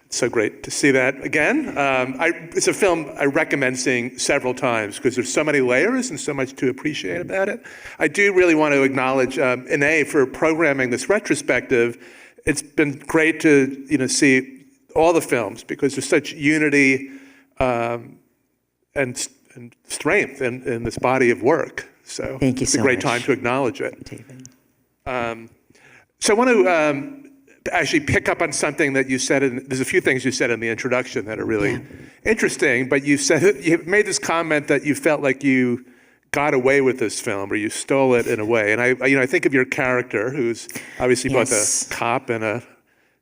It's so great to see that again. It's a film I recommend seeing several times because there's so many layers and so much to appreciate about it. I do really want to acknowledge Ine for programming this retrospective. It's been great to see all the films because there's such unity and strength in this body of work. So thank you it's so a great much. time to acknowledge it. David. So I want to actually pick up on something that you said. There's a few things you said in the introduction that are really interesting, but you made this comment that you felt like you got away with this film or you stole it in a way. And I think of your character who's obviously both a cop and a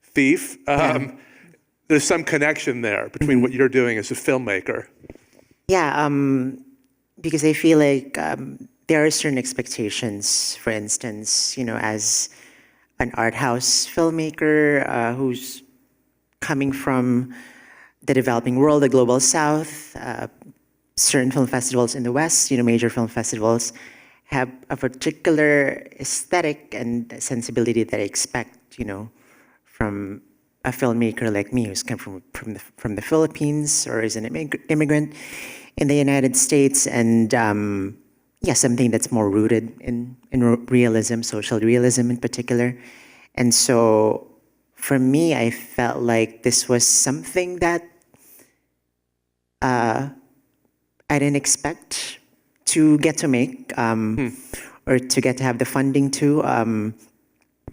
thief. There's some connection there between what you're doing as a filmmaker. Yeah, because I feel like there are certain expectations, for instance, as an art house filmmaker who's coming from the developing world, the global south, certain film festivals in the West, major film festivals, have a particular aesthetic and sensibility that I expect, from a filmmaker like me who's come from the Philippines or is an immigrant in the United States, and something that's more rooted in realism, social realism in particular. And so for me, I felt like this was something that I didn't expect to get to make or to get to have the funding to.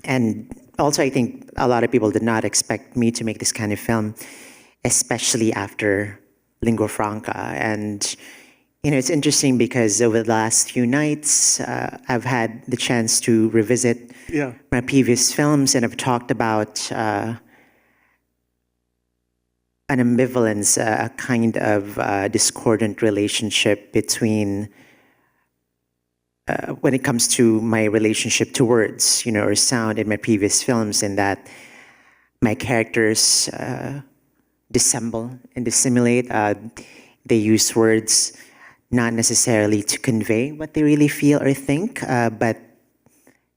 And also, I think a lot of people did not expect me to make this kind of film, especially after Lingua Franca. And it's interesting because over the last few nights, I've had the chance to revisit my previous films, and I've talked about an ambivalence, a kind of discordant relationship between, when it comes to my relationship to words, or sound in my previous films, in that my characters dissemble and dissimulate. They use words not necessarily to convey what they really feel or think, but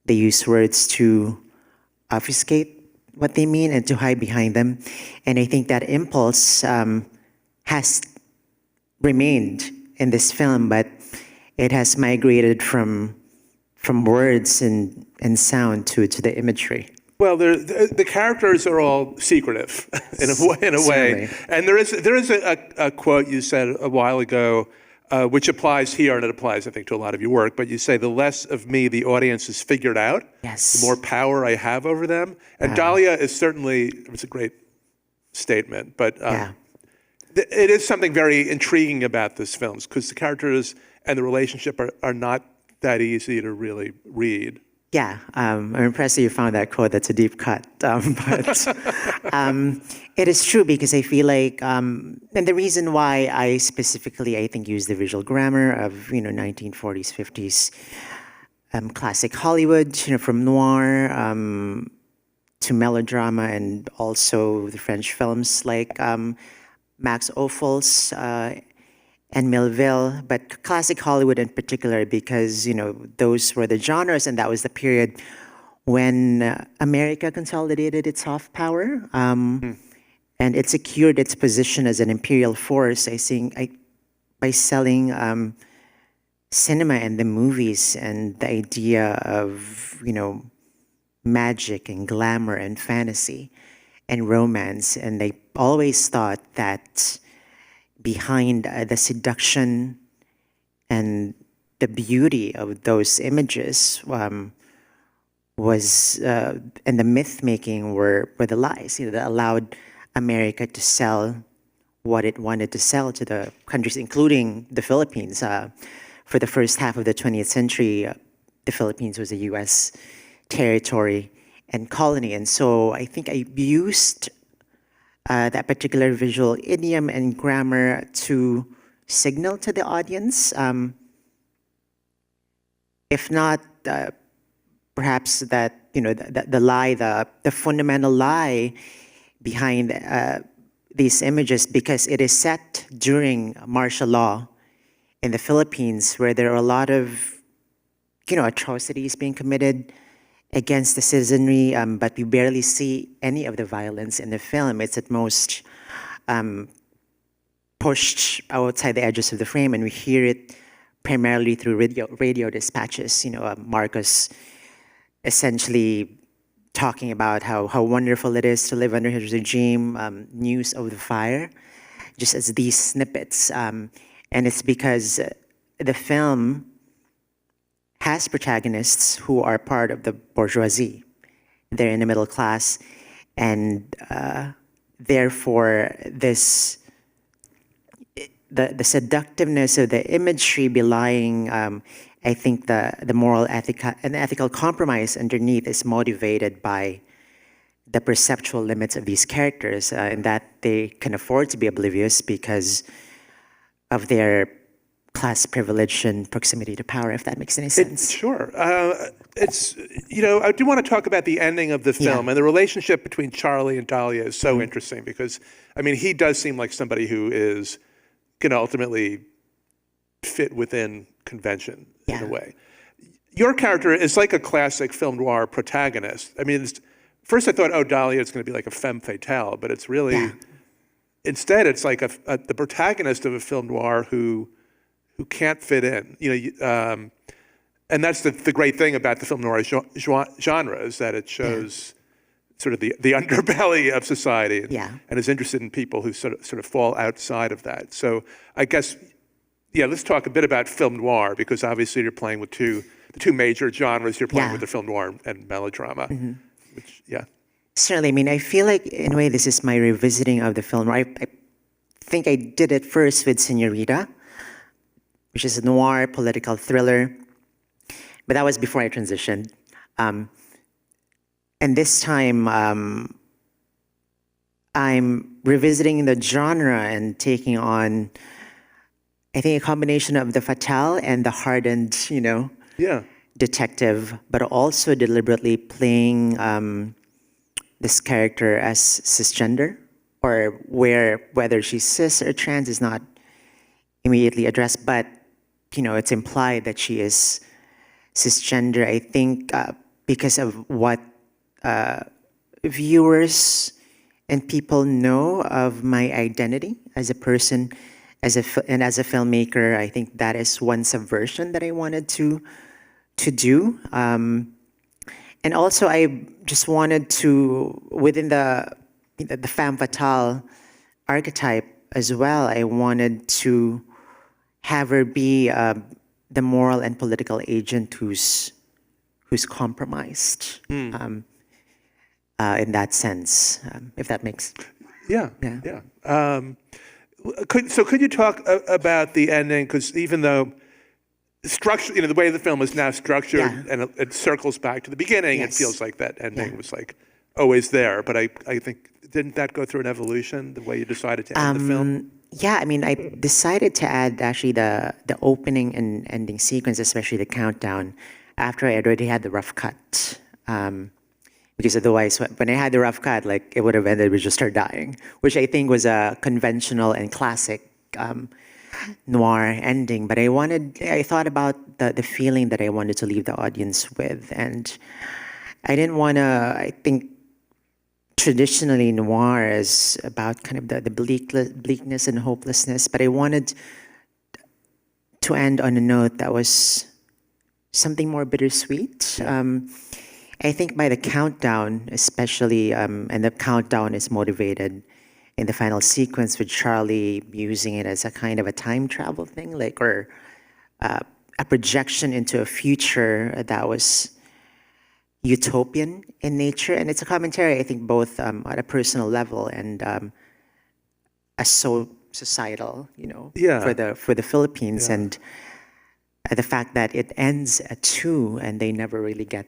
they use words to obfuscate what they mean and to hide behind them. And I think that impulse has remained in this film, but it has migrated from words and sound to the imagery. Well, the characters are all secretive in a way. And there is a quote you said a while ago, which applies here, and it applies, I think, to a lot of your work, but you say, the less of me the audience has figured out, the more power I have over them. And Dahlia is certainly, it's a great statement, but it is something very intriguing about this film, because the characters and the relationship are not that easy to really read. Yeah, I'm impressed that you found that quote. That's a deep cut. But it is true, because I feel like, and the reason why I specifically, I think, use the visual grammar of 1940s, 50s classic Hollywood, from noir to melodrama, and also the French films like Max Ophuls and Melville, but classic Hollywood in particular, because those were the genres, and that was the period when America consolidated its soft power, and it secured its position as an imperial force. I think by selling cinema and the movies and the idea of magic and glamour and fantasy and romance, and they always thought that behind the seduction and the beauty of those images was, and the myth making were the lies, that allowed America to sell what it wanted to sell to the countries, including the Philippines. For the first half of the 20th century, the Philippines was a U.S. territory and colony. And so I think I used that particular visual idiom and grammar to signal to the audience, if not perhaps that the lie, the fundamental lie behind these images, because it is set during martial law in the Philippines, where there are a lot of atrocities being committed against the citizenry, but we barely see any of the violence in the film. It's at most pushed outside the edges of the frame, and we hear it primarily through radio dispatches. Marcos essentially talking about how wonderful it is to live under his regime, news of the fire, just as these snippets. And it's because the film has protagonists who are part of the bourgeoisie. They're in the middle class, and therefore the seductiveness of the imagery belying, I think, the moral and ethical compromise underneath is motivated by the perceptual limits of these characters, and that they can afford to be oblivious because of their class privilege and proximity to power, if that makes any sense. Sure. I do want to talk about the ending of the film, and the relationship between Charlie and Dahlia is so interesting because, he does seem like somebody who is going to ultimately fit within convention in a way. Your character is like a classic film noir protagonist. First I thought, Dahlia is going to be like a femme fatale, but it's really, instead it's like the protagonist of a film noir who can't fit in. And that's the great thing about the film noir genre is that it shows sort of the underbelly of society and is interested in people who sort of fall outside of that. So I guess, let's talk a bit about film noir, because obviously you're playing with the two major genres. You're playing with the film noir and melodrama, which, Certainly. I feel like, in a way, this is my revisiting of the film noir. I think I did it first with Señorita, which is a noir political thriller, but that was before I transitioned. And this time, I'm revisiting the genre and taking on, I think, a combination of the fatale and the hardened, detective, but also deliberately playing this character as cisgender, or whether she's cis or trans is not immediately addressed, but it's implied that she is cisgender. I think because of what viewers and people know of my identity as a person, and as a filmmaker. I think that is one subversion that I wanted to do. And also, I just wanted to, within the femme fatale archetype as well, I wanted to have her be the moral and political agent who's compromised in that sense, if that makes. Yeah. Could you talk about the ending? Because even though structure, the way the film is now structured, and it circles back to the beginning, it feels like that ending was like always there. But I think, didn't that go through an evolution, the way you decided to end the film? Yeah, I decided to add actually the opening and ending sequence, especially the countdown, after I had already had the rough cut. Because otherwise, when I had the rough cut, it would have ended with just her dying, which I think was a conventional and classic noir ending. But I thought about the feeling that I wanted to leave the audience with, and I didn't want to. I think traditionally noir is about kind of the bleakness and hopelessness, but I wanted to end on a note that was something more bittersweet. I think by the countdown, especially, and the countdown is motivated in the final sequence with Charlie using it as a kind of a time travel thing, or a projection into a future that was utopian in nature. And it's a commentary, I think, both at a personal level and a societal, for the Philippines, and the fact that it ends at 2 and they never really get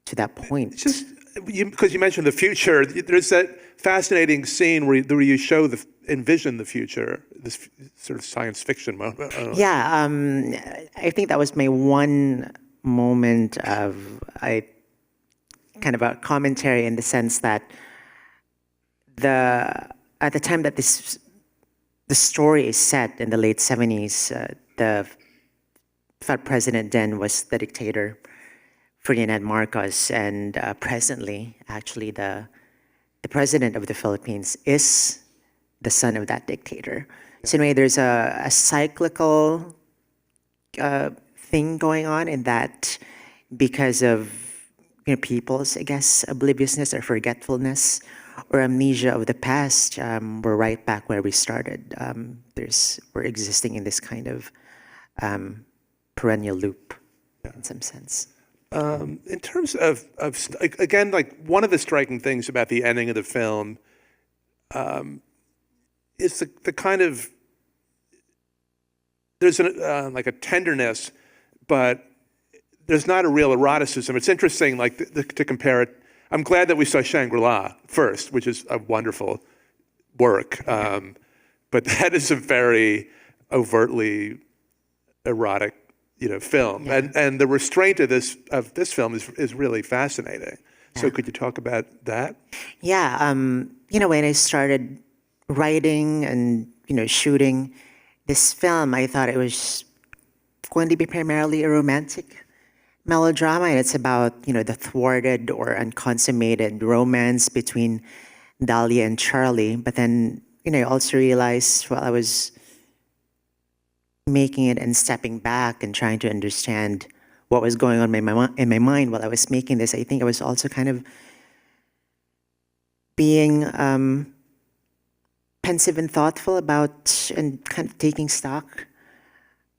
to that point. Just because you mentioned the future, there's that fascinating scene where you envision the future, this sort of science fiction moment. Yeah, I think that was my one moment of kind of a commentary, in the sense that at the time that the story is set in the late 70s, the president then was the dictator Ferdinand Marcos, and presently, actually, the president of the Philippines is the son of that dictator. So anyway, there's a cyclical thing going on in that because of people's, I guess, obliviousness or forgetfulness or amnesia of the past, we're right back where we started. We're existing in this kind of perennial loop in some sense. In terms of again, like one of the striking things about the ending of the film is the kind of, there's like a tenderness, but there's not a real eroticism. It's interesting, like to compare it. I'm glad that we saw Shangri-La first, which is a wonderful work, but that is a very overtly erotic, film, and the restraint of this film is really fascinating. So could you talk about that? Yeah, when I started writing and shooting this film, I thought it was going to be primarily a romantic melodrama, and it's about the thwarted or unconsummated romance between Dahlia and Charlie. But then I also realized while I was making it and stepping back and trying to understand what was going on in my mind while I was making this, I think I was also kind of being pensive and thoughtful about and kind of taking stock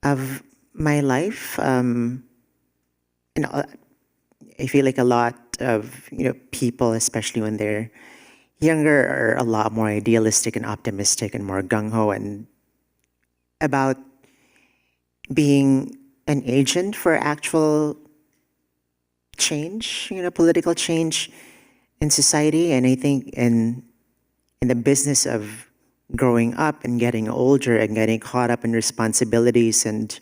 of my life. I feel like a lot of people, especially when they're younger, are a lot more idealistic and optimistic and more gung-ho and about being an agent for actual change, political change in society. And I think in the business of growing up and getting older and getting caught up in responsibilities and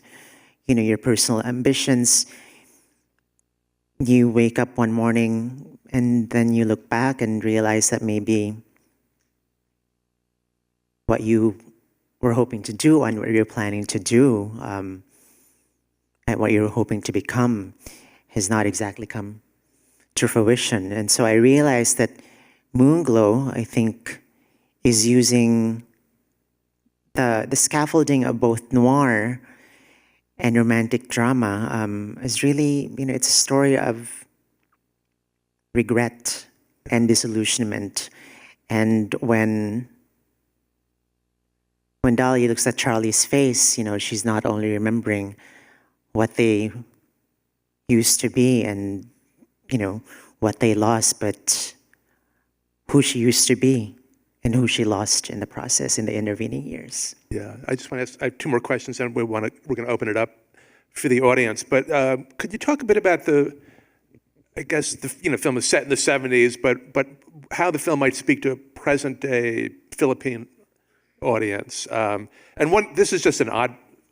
your personal ambitions, you wake up one morning and then you look back and realize that maybe what you were hoping to do and what you're planning to do and what you're hoping to become has not exactly come to fruition. And so I realized that Moonglow, I think, is using the scaffolding of both noir and romantic drama is really, it's a story of regret and disillusionment. And when Dahlia looks at Charlie's face, she's not only remembering what they used to be and, what they lost, but who she used to be and who she lost in the process in the intervening years. Yeah, I just want to ask, I have two more questions, and we're going to open it up for the audience. But could you talk a bit about I guess the film is set in the 70s, but how the film might speak to a present day Philippine audience? And this is just an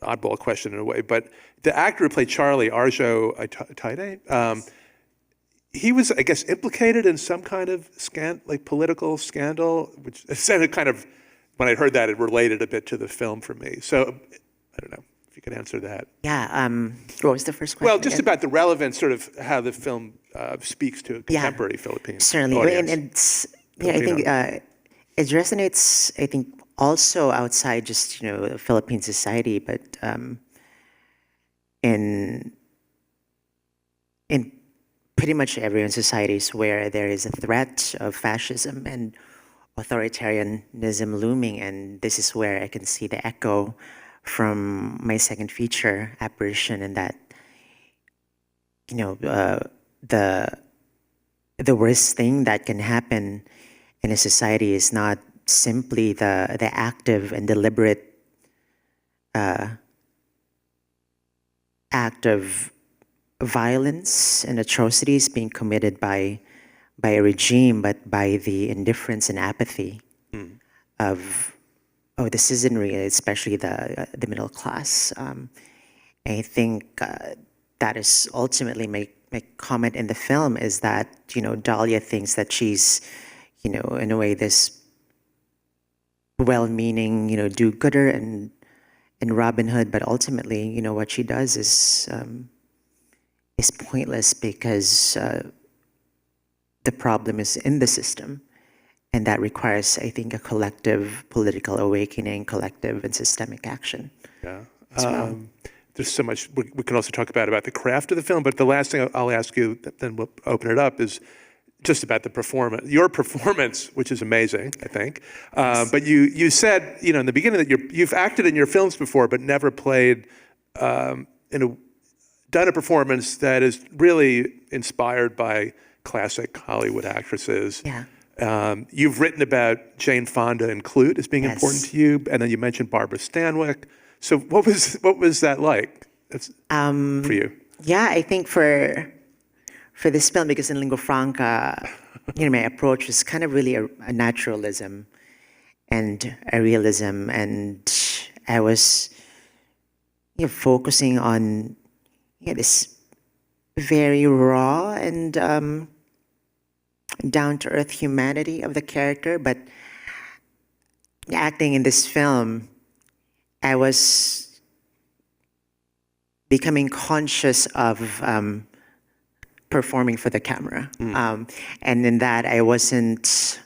oddball question in a way, but the actor who played Charlie, Arjo Aide, he was, I guess, implicated in some kind of political scandal, which sounded kind of, when I heard that, it related a bit to the film for me. So I don't know if you could answer that. Yeah. What was the first question? Well, just about the relevance, sort of how the film speaks to a contemporary Philippine certainly audience. And it's, I think it resonates, I think, also outside just Philippine society, but in pretty much everyone societies where there is a threat of fascism and authoritarianism looming, and this is where I can see the echo from my second feature, Apparition, and that the worst thing that can happen in a society is not simply the active and deliberate act of violence and atrocities being committed by a regime, but by the indifference and apathy of the citizenry, especially the middle class. I think that is ultimately my comment in the film, is that Dahlia thinks that she's in a way this well-meaning do-gooder and Robin Hood, but ultimately what she does is is pointless because the problem is in the system. And that requires, I think, a collective political awakening, collective and systemic action. Yeah. There's so much we can also talk about the craft of the film, but the last thing I'll ask you, then we'll open it up, is just about the performance, your performance, which is amazing, I think. But you said, in the beginning that you've acted in your films before, but never played done a performance that is really inspired by classic Hollywood actresses. Yeah. You've written about Jane Fonda and Clute as being important to you, and then you mentioned Barbara Stanwyck. So what was that like for you? Yeah, I think for this film, because in Lingua Franca, my approach was kind of really a naturalism and a realism, and I was focusing on this very raw and down-to-earth humanity of the character. But acting in this film, I was becoming conscious of performing for the camera. And in that, I wasn't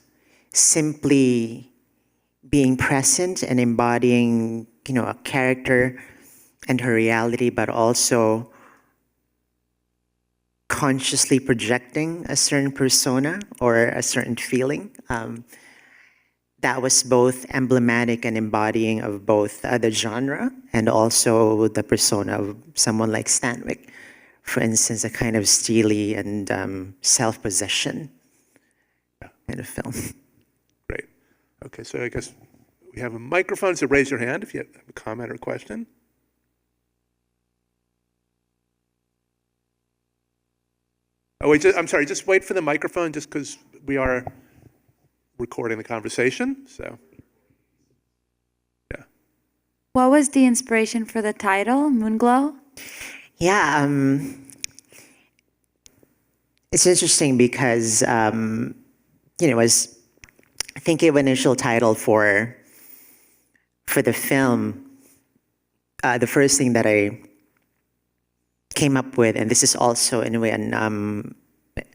simply being present and embodying, a character and her reality, but also consciously projecting a certain persona or a certain feeling. That was both emblematic and embodying of both the genre and also the persona of someone like Stanwyck. For instance, a kind of steely and self-possession in a film. Great. Okay, so I guess we have a microphone, so raise your hand if you have a comment or a question. Oh, wait, I'm sorry, just wait for the microphone just because we are recording the conversation, so, yeah. What was the inspiration for the title, Moonglow? Yeah, it's interesting because, was thinking of an initial title for the film. The first thing that I came up with, and this is also in a way,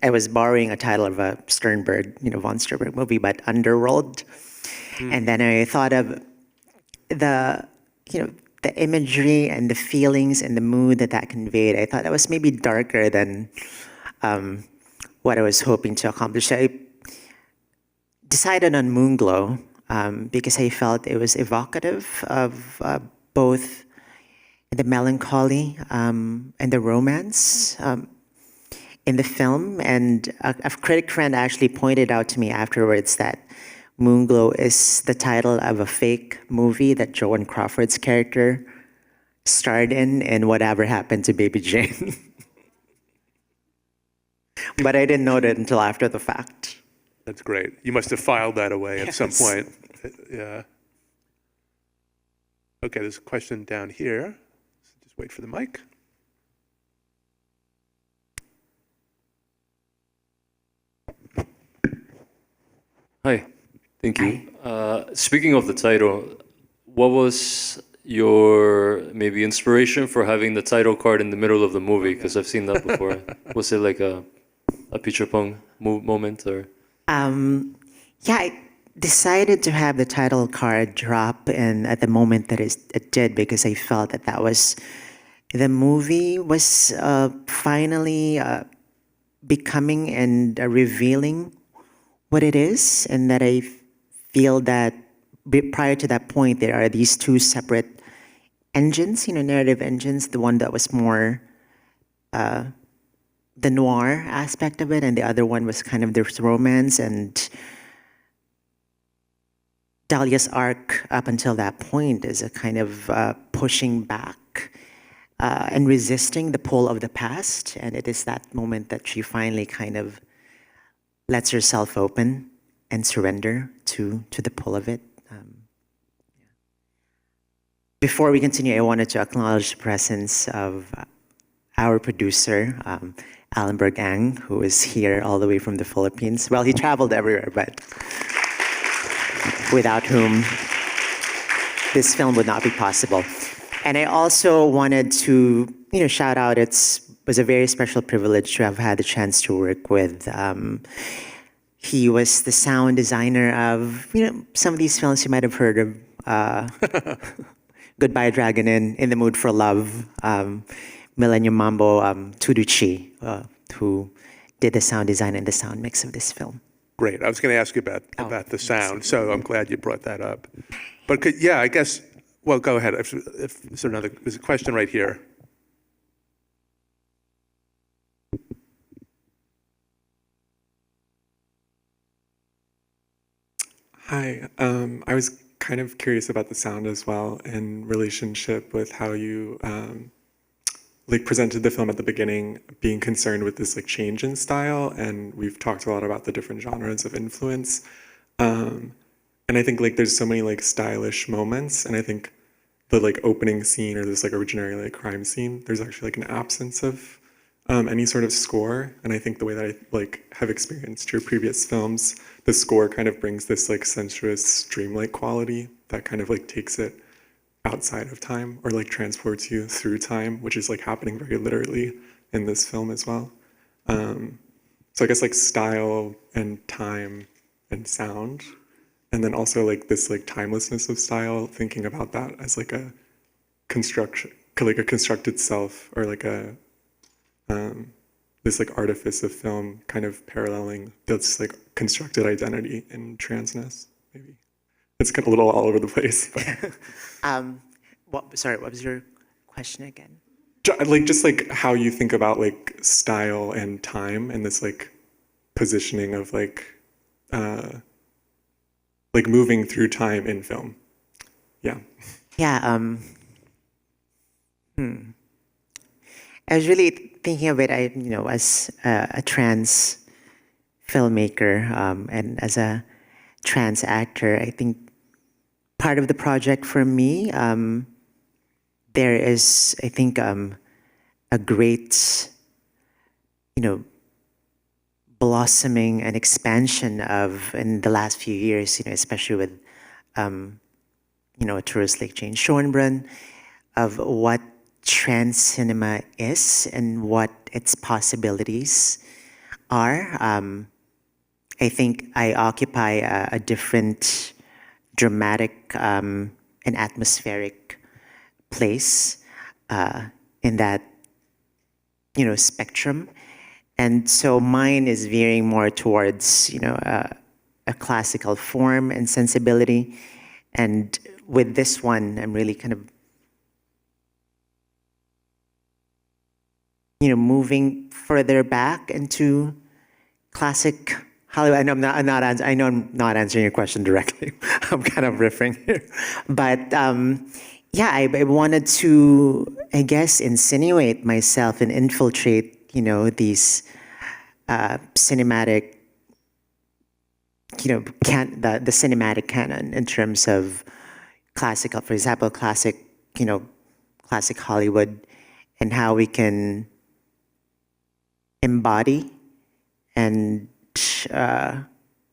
I was borrowing a title of a Sternberg, von Sternberg movie, but Underworld. And then I thought of the imagery and the feelings and the mood that conveyed. I thought that was maybe darker than what I was hoping to accomplish. I decided on Moonglow because I felt it was evocative of both the melancholy and the romance in the film. And a critic friend actually pointed out to me afterwards that Moonglow is the title of a fake movie that Joan Crawford's character starred in Whatever Happened to Baby Jane. But I didn't know that until after the fact. That's great. You must have filed that away at some point. Yeah. Okay, there's a question down here. So just wait for the mic. Hi, thank you. Speaking of the title, what was your maybe inspiration for having the title card in the middle of the movie? Because I've seen that before. Was it like a Pichapong moment or? Yeah, I decided to have the title card drop in at the moment that it did because I felt that was the movie was finally becoming and revealing what it is, and that I feel that prior to that point there are these two separate engines, narrative engines. The one that was more the noir aspect of it, and the other one was kind of this romance. And Dahlia's arc up until that point is a kind of pushing back and resisting the pull of the past. And it is that moment that she finally kind of lets herself open and surrender to the pull of it. Before we continue, I wanted to acknowledge the presence of our producer, Allenberg Ang, who is here all the way from the Philippines. Well, he traveled everywhere, but without whom this film would not be possible. And I also wanted to, shout out, it's was a very special privilege to have had the chance to work with. He was the sound designer of some of these films you might have heard of. Goodbye Dragon In the Mood for Love, Millennium Mambo, Tuduchi, who did the sound design and the sound mix of this film. Great. I was going to ask you about the sound, so I'm glad you brought that up. But I guess. Well, go ahead. There's a question right here. Hi. I was kind of curious about the sound as well in relationship with how you presented the film at the beginning, being concerned with this change in style, and we've talked a lot about the different genres of influence. And I think there's so many stylish moments, and I think the opening scene or this originary crime scene, there's actually an absence of any sort of score. And I think the way that I have experienced your previous films, the score kind of brings this sensuous, dreamlike quality that kind of takes it outside of time or transports you through time, which is happening very literally in this film as well. So I guess style and time and sound, and then also this timelessness of style, thinking about that as a construction, a constructed self, or a this artifice of film kind of paralleling this constructed identity in transness. Maybe it's kind of a little all over the place. Sorry, what was your question again? Just how you think about style and time and this positioning of moving through time in film. Yeah. Yeah. I was really thinking of it, as a trans filmmaker and as a trans actor. I think part of the project for me, there is, I think, a great, blossoming and expansion of, in the last few years, especially with, a tourist like Jane Schornbrunn, of what trans cinema is and what its possibilities are. I think I occupy a different dramatic and atmospheric place in that, spectrum. And so mine is veering more towards, a classical form and sensibility. And with this one, I'm really kind of, moving further back into classic Hollywood. I know I'm not answering your question directly. I'm kind of riffing here. But I wanted to, I guess, insinuate myself and infiltrate, these cinematic, the cinematic canon in terms of classical, for example, classic Hollywood, and how we can embody and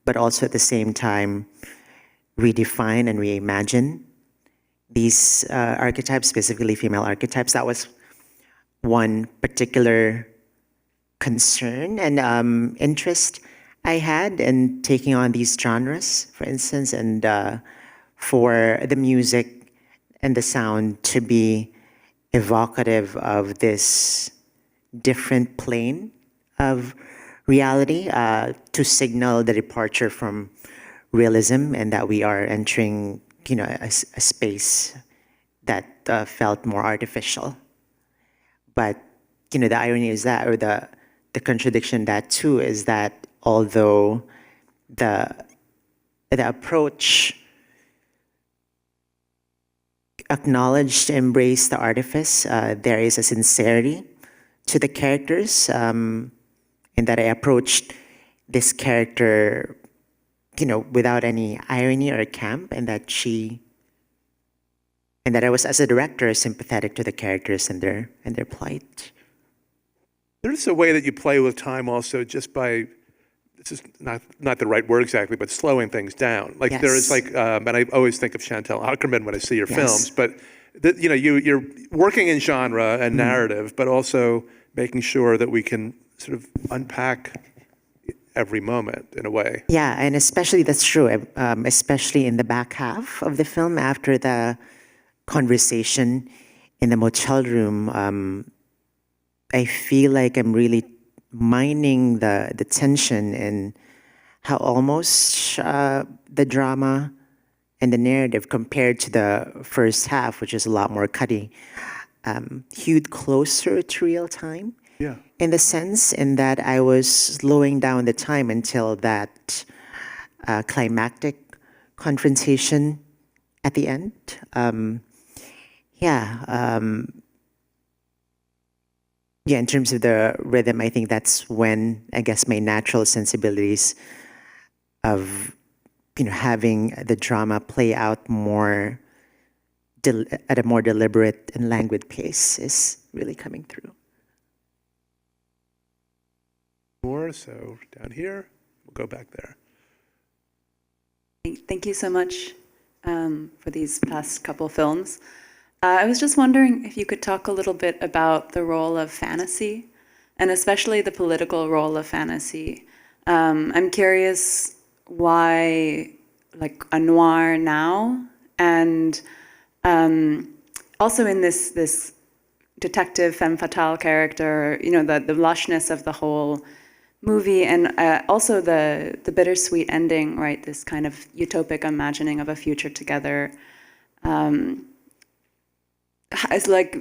but also at the same time redefine and reimagine these archetypes, specifically female archetypes. That was one particular concern and interest I had in taking on these genres, for instance, and for the music and the sound to be evocative of this different plane of reality, to signal the departure from realism and that we are entering, a space that felt more artificial. But, the irony is that, or the contradiction that too, is that although the approach acknowledged, embraced the artifice, there is a sincerity to the characters, in that I approached this character, without any irony or camp, and that I was, as a director, sympathetic to the characters and their plight. There's a way that you play with time also, just by, this is not the right word exactly, but slowing things down. Yes. There is and I always think of Chantal Ackerman when I see your films, but you're working in genre and narrative, but also making sure that we can sort of unpack every moment in a way. Yeah, and especially that's true, especially in the back half of the film after the conversation in the motel room. I feel like I'm really mining the tension and how almost the drama and the narrative compared to the first half, which is a lot more cutty, hewed closer to real time. Yeah. In the sense in that I was slowing down the time until that climactic confrontation at the end. Yeah, in terms of the rhythm, I think that's when I guess my natural sensibilities of having the drama play out more at a more deliberate and languid pace is really coming through. More, so down here, we'll go back there. Thank you so much for these past couple films. I was just wondering if you could talk a little bit about the role of fantasy, and especially the political role of fantasy. I'm curious why, like, a noir now, and also in this detective femme fatale character, the lushness of the whole movie, and also the bittersweet ending, right? This kind of utopic imagining of a future together. It's like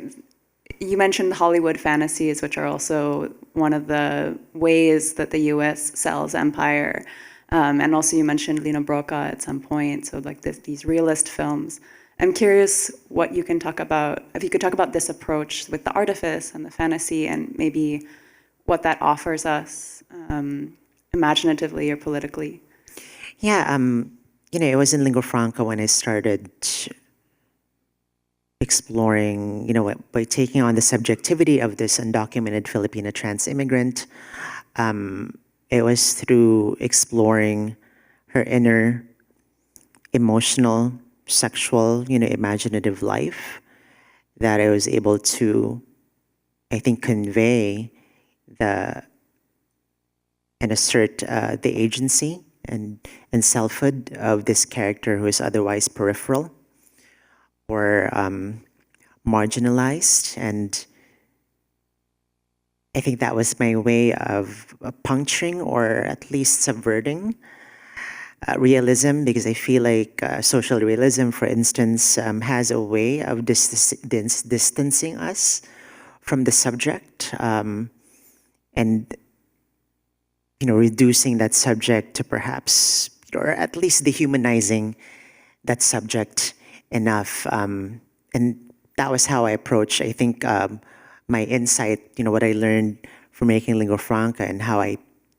you mentioned Hollywood fantasies, which are also one of the ways that the U.S. sells empire, and also you mentioned Lino Broca at some point. So like these realist films. I'm curious what you can talk about. If you could talk about this approach with the artifice and the fantasy, and maybe what that offers us imaginatively or politically. Yeah, it was in lingua franca when I started exploring, by taking on the subjectivity of this undocumented Filipino trans immigrant. It was through exploring her inner emotional, sexual, imaginative life that I was able to, I think, convey and assert the agency and selfhood of this character who is otherwise peripheral or marginalized. And I think that was my way of puncturing or at least subverting realism, because I feel like social realism, for instance, has a way of distancing us from the subject and reducing that subject to perhaps, or at least dehumanizing that subject enough. And that was how I approached, I think, my insight, what I learned from making lingua franca, and how I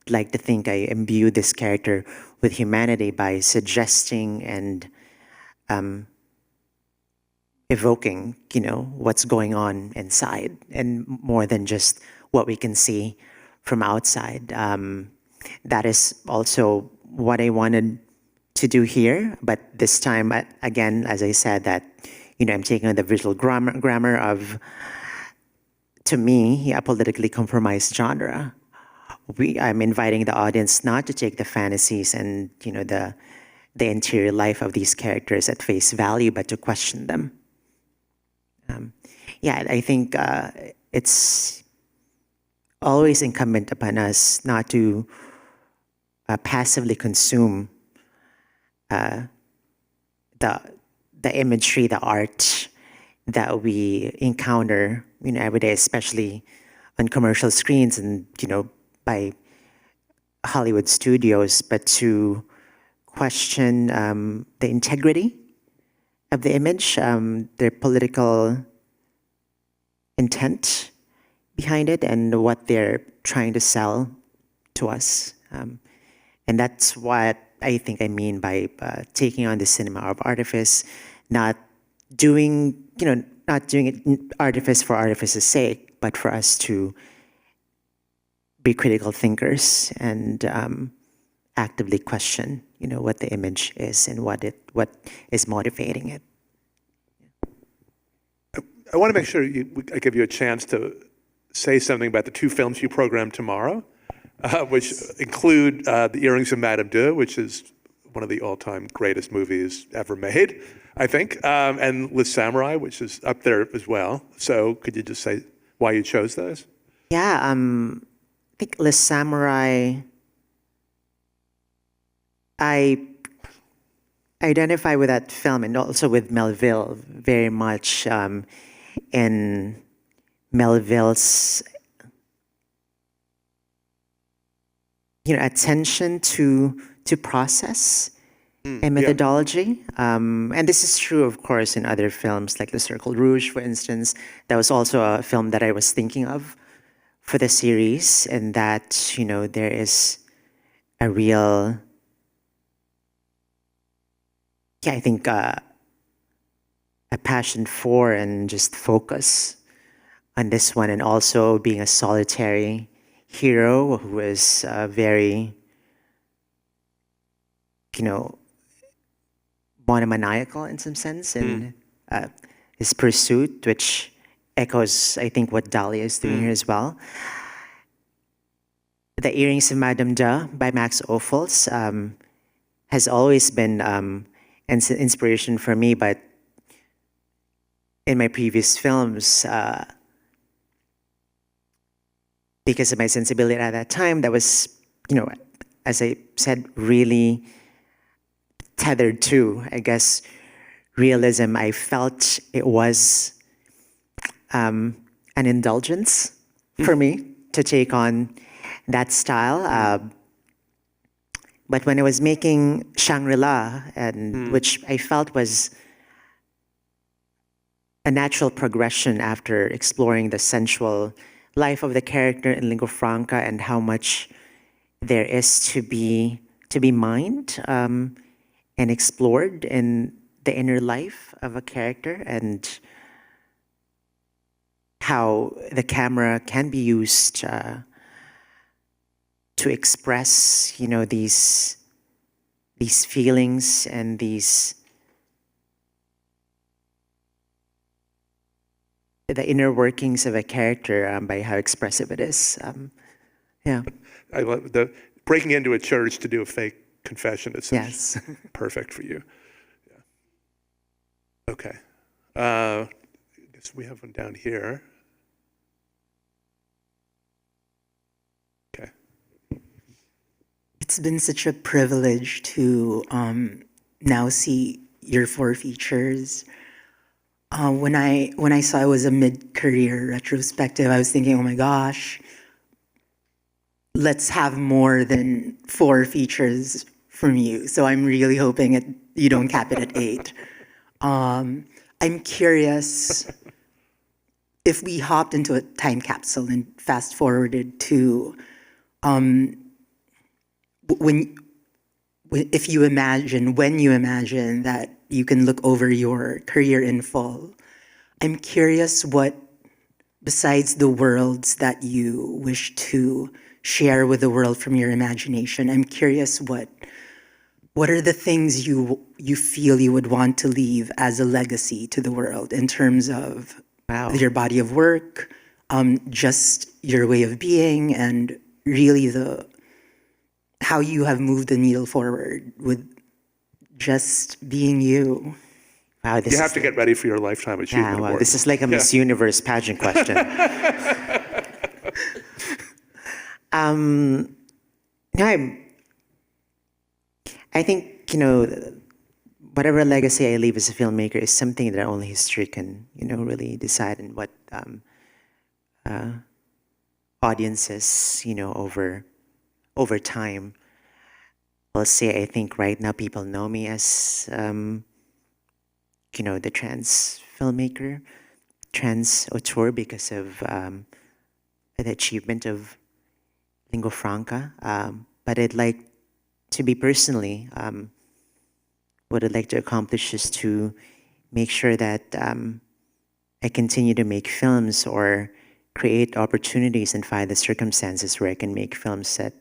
like to think I imbue this character with humanity by suggesting and evoking, what's going on inside, and more than just what we can see from outside. That is also what I wanted to do here, but this time, again, as I said, that I'm taking on the visual grammar of, to me, a politically compromised genre. I'm inviting the audience not to take the fantasies and the interior life of these characters at face value, but to question them. I think it's always incumbent upon us not to passively consume the imagery, the art that we encounter, every day, especially on commercial screens and by Hollywood studios, but to question the integrity of the image, their political intent behind it, and what they're trying to sell to us. And that's what I think I mean by taking on the cinema of artifice, not doing it artifice for artifice's sake, but for us to be critical thinkers and actively question, what the image is and what is motivating it. I want to make sure I give you a chance to say something about the 2 films you program tomorrow, which include The Earrings of Madame De, which is one of the all-time greatest movies ever made, I think, and Les Samurai, which is up there as well. So could you just say why you chose those? Yeah, I think Les Samurai, I identify with that film and also with Melville very much, in Melville's attention to process and methodology. And this is true, of course, in other films like Le Cercle Rouge, for instance. That was also a film that I was thinking of for the series, and that, there is a real, I think, a passion for and just focus on this one, and also being a solitary hero who is very, monomaniacal in some sense in his pursuit, which echoes, I think, what Dahlia is doing here as well. The Earrings of Madame De by Max Ophuls has always been an inspiration for me, but in my previous films, because of my sensibility at that time, that was, as I said, really tethered to, I guess, realism. I felt it was an indulgence for me to take on that style. But when I was making Shangri-La, and which I felt was a natural progression after exploring the sensual life of the character in lingua franca and how much there is to be mined and explored in the inner life of a character, and how the camera can be used to express, these feelings and the inner workings of a character by how expressive it is. Yeah. I love the breaking into a church to do a fake confession. It's Yes. perfect for you. Yeah. Okay. I guess we have one down here. Okay. It's been such a privilege to now see your 4 features. When I saw it was a mid-career retrospective, I was thinking, oh my gosh, let's have more than 4 features from you. So I'm really hoping you don't cap it at 8. I'm curious if we hopped into a time capsule and fast forwarded to when you imagine that you can look over your career in full. I'm curious what, besides the worlds that you wish to share with the world from your imagination, I'm curious what are the things you feel you would want to leave as a legacy to the world in terms of your body of work, just your way of being, and really how you have moved the needle forward with just being you. Wow, You have to get ready for your Lifetime Achievement Award. This is like a Miss Universe pageant question. I think, whatever legacy I leave as a filmmaker is something that only history can, really decide, and what audiences, over time. I'll say, I think right now people know me as, the trans filmmaker, trans auteur, because of the achievement of lingua franca. But I'd like to be personally, what I'd like to accomplish is to make sure that I continue to make films or create opportunities and find the circumstances where I can make films that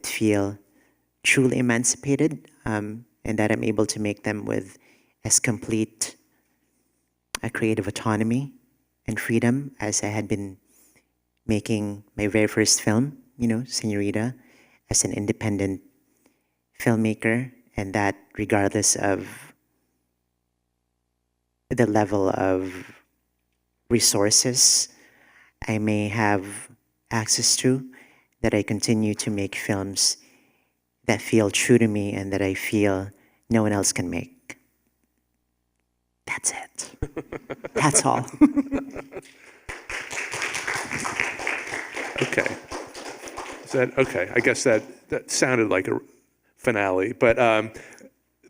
feel truly emancipated, and that I'm able to make them with as complete a creative autonomy and freedom as I had been making my very first film, Senorita, as an independent filmmaker, and that regardless of the level of resources I may have access to, that I continue to make films that feel true to me and that I feel no one else can make. That's it. That's all. Okay. Okay? I guess that sounded like a finale, but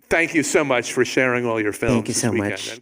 thank you so much for sharing all your films Thank you this so weekend. much.